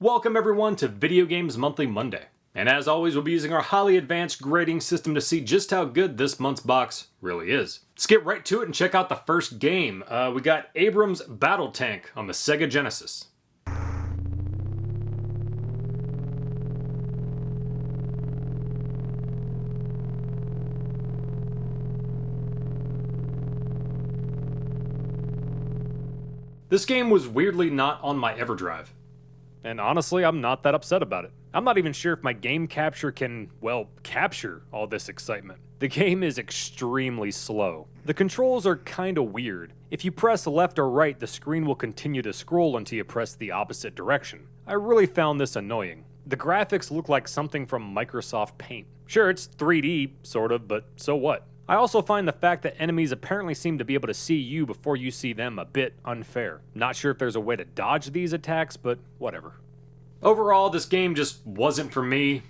Welcome everyone to Video Games Monthly Monday. And as always, we'll be using our highly advanced grading system to see just how good this month's box really is. Let's get right to it and check out the first game. We got Abrams Battle Tank on the Sega Genesis. This game was weirdly not on my EverDrive. And honestly, I'm not that upset about it. I'm not even sure if my game capture can, well, capture all this excitement. The game is extremely slow. The controls are kinda weird. If you press left or right, the screen will continue to scroll until you press the opposite direction. I really found this annoying. The graphics look like something from Microsoft Paint. Sure, it's 3D, sort of, but so what? I also find the fact that enemies apparently seem to be able to see you before you see them a bit unfair. Not sure if there's a way to dodge these attacks, but whatever. Overall, this game just wasn't for me.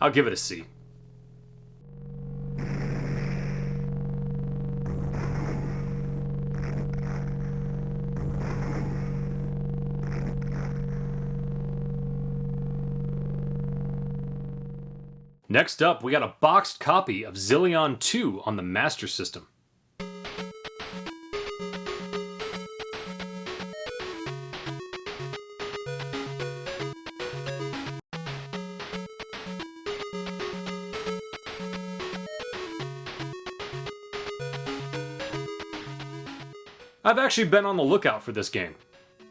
I'll give it a C. Next up, we got a boxed copy of Xenoblade II on the Master System. I've actually been on the lookout for this game.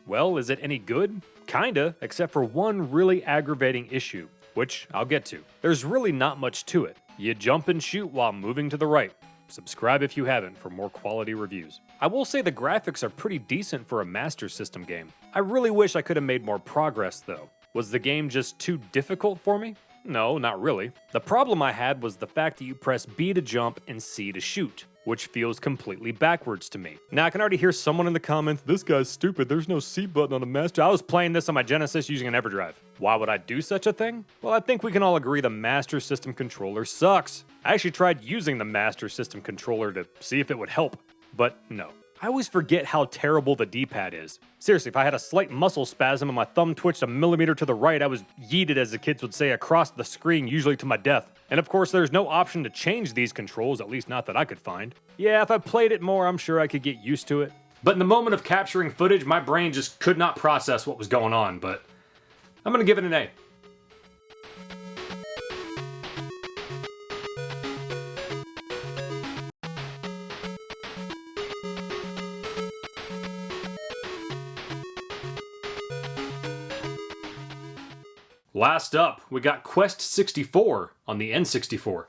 Well, is it any good? Kinda, except for one really aggravating issue, which I'll get to. There's really not much to it. You jump and shoot while moving to the right. Subscribe if you haven't for more quality reviews. I will say the graphics are pretty decent for a Master System game. I really wish I could have made more progress though. Was the game just too difficult for me? No, not really. The problem I had was the fact that you press B to jump and C to shoot, which feels completely backwards to me. Now I can already hear someone in the comments, this guy's stupid, there's no C button on a Master. I was playing this on my Genesis using an EverDrive. Why would I do such a thing? Well, I think we can all agree the Master System controller sucks. I actually tried using the Master System controller to see if it would help, but no. I always forget how terrible the D-pad is. Seriously, if I had a slight muscle spasm and my thumb twitched a millimeter to the right, I was yeeted, as the kids would say, across the screen, usually to my death. And of course, there's no option to change these controls, at least not that I could find. Yeah, if I played it more, I'm sure I could get used to it. But in the moment of capturing footage, my brain just could not process what was going on, but I'm gonna give it an A. Last up, we got Quest 64 on the N64.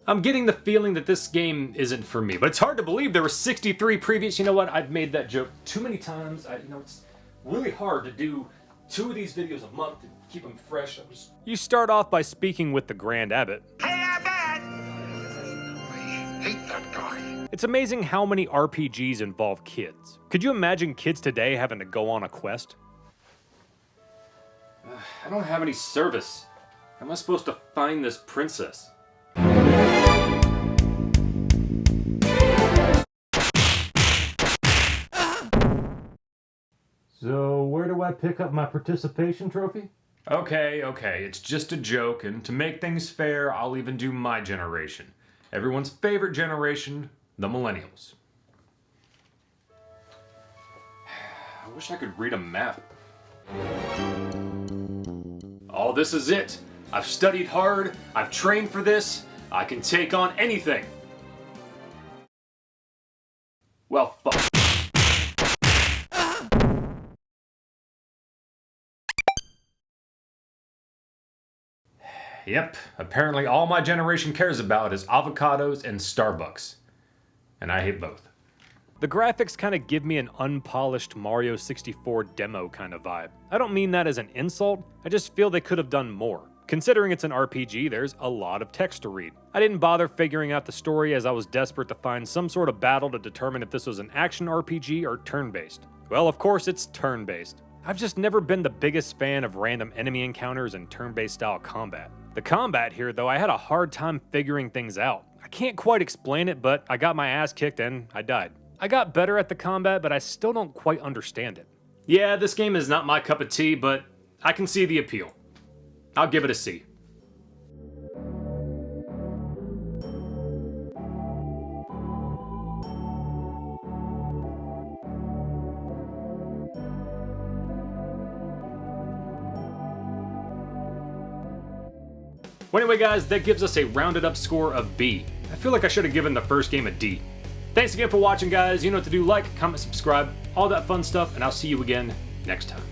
I'm getting the feeling that this game isn't for me, but it's hard to believe there were 63 previous. You know what? I've made that joke too many times. It's really hard to do 2 of these videos a month to keep them fresh. You start off by speaking with the Grand Abbot. Hey, Abbot! I hate that guy. It's amazing how many RPGs involve kids. Could you imagine kids today having to go on a quest? I don't have any service. How am I supposed to find this princess? So, where do I pick up my participation trophy? Okay, it's just a joke, and to make things fair, I'll even do my generation. Everyone's favorite generation, the millennials. I wish I could read a map. Oh, this is it. I've studied hard, I've trained for this, I can take on anything. Well, fuck. Yep, apparently all my generation cares about is avocados and Starbucks. And I hate both. The graphics kind of give me an unpolished Mario 64 demo kind of vibe. I don't mean that as an insult, I just feel they could have done more. Considering it's an RPG, there's a lot of text to read. I didn't bother figuring out the story as I was desperate to find some sort of battle to determine if this was an action RPG or turn-based. Well, of course, it's turn-based. I've just never been the biggest fan of random enemy encounters and turn-based style combat. The combat here, though, I had a hard time figuring things out. I can't quite explain it, but I got my ass kicked and I died. I got better at the combat, but I still don't quite understand it. Yeah, this game is not my cup of tea, but I can see the appeal. I'll give it a C. Well, anyway, guys, that gives us a rounded up score of B. I feel like I should have given the first game a D. Thanks again for watching, guys. You know what to do. Like, comment, subscribe, all that fun stuff, and I'll see you again next time.